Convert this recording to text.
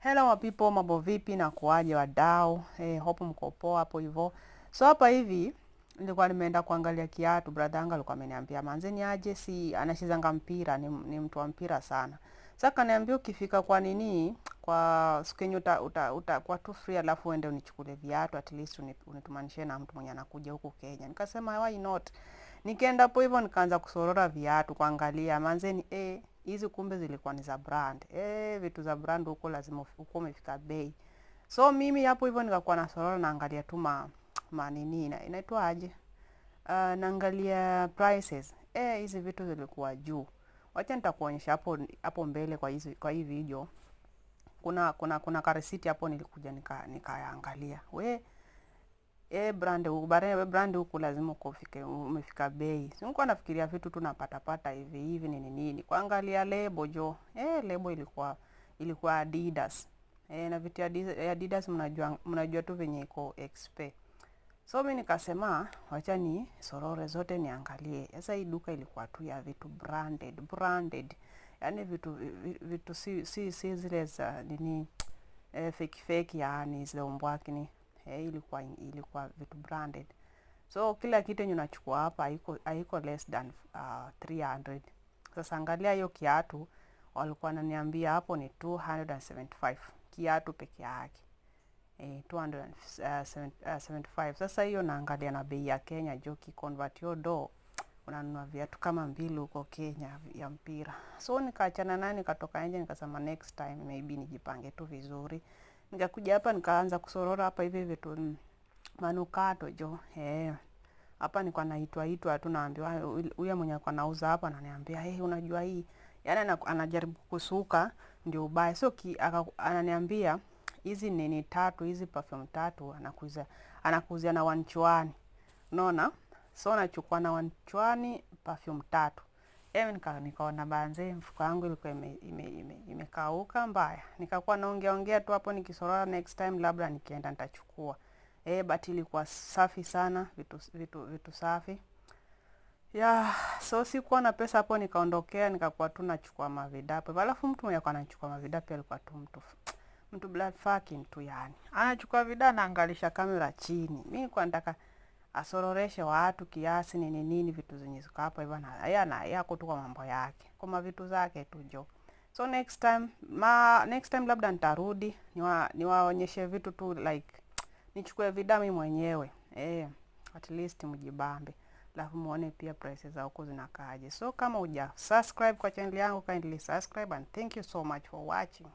Hello people, mambo vipi na kuaje wadau? Hope mko poa hapo hivyo. So hapa hivi nilikuwa nimeenda kuangalia kiatu, brother yangu alikuwa ameniambia manzeni aje, si anachezanga mpira, ni mtu wa mpira sana. Sasa kaniambia ukifika kwa nini, kwa siku yenye kwa tu free alafu uende unichukue viatu, at least unitumanishe na mtu mwenye anakuja huku Kenya. Nikasema why not? Nikaenda hapo hivyo nikaanza kusorora viatu kuangalia manzeni hizi kumbe zilikuwa ni za brand. Vitu za brand huko lazima uko umefika bei. So mimi hapo hivyo nikakuwa na sorora naangalia tu manini inaitwa aje? Naangalia prices. Hizi vitu zilikuwa juu. Wacha nitakuonyesha hapo mbele kwa hii video. Kuna karisiti hapo nilikuja nikaangalia. Brand huku lazima umefika bei. Sikuwa nafikiria vitu tu napata hivi nini. Kuangalia lebo jo. Lebo ilikuwa Adidas. Na vitu ya Adidas mnajua tu venye iko XP. So mimi nikasema wacha ni sorore zote niangalie. Sasa hii duka ilikuwa tu ya vitu branded. Yaani vitu si zile za nini fake yani zile umbwakini. Ilikuwa vitu branded. So kila kitu yenye unachukua hapa haiko less than 300. Sasa angalia hiyo kiatu walikuwa wananiambia hapo ni 275 kiatu peke yake. 275. Sasa hiyo naangalia na bei ya Kenya jo convert your do unanunua viatu kama 2 huko Kenya ya mpira. So nikaachana naye nikatoka nje nikasema next time maybe nijipange tu vizuri. Nikakuja hapa nikaanza kusorora hapa hivi vitu manukato jo. Hapa nilikuwa naitwa tu naambiwa huyu mwenye alikuwa anauza hapa ananiambia unajua hii. Yaani anajaribu kusuka ndio ubaya. So ananiambia hizi nini tatu, hizi perfume tatu anakuzia na wanchwani. Unaona? So nachukua na wanchwani perfume tatu. Nikaona banze mfuko wangu ilikuwa imekauka mbaya. Nikakuwa naongea tu hapo nikisorora next time labda nikienda nitachukua. But ilikuwa safi sana, vitu safi. So sikuwa na pesa hapo nikaondokea nikakuwa tu nachukua mavidapo. Alafu mtu mwenye anachukua mavidapo alikuwa tu mtu blood fucking tu yani. Anachukua vida anaangalisha kamera chini. Mimi nilikuwa nataka asororeshe watu kiasi nini vitu zenye ziko hapa hivyo na yako tu kwa mambo yake. Kwa vitu zake tu jo. So next time labda nitarudi niwaonyeshe vitu tu like nichukue vida mimi mwenyewe. At least mjibambe. Alafu muone pia prices za huko zinakaaje. So kama subscribe kwa channel yangu kindly subscribe and thank you so much for watching.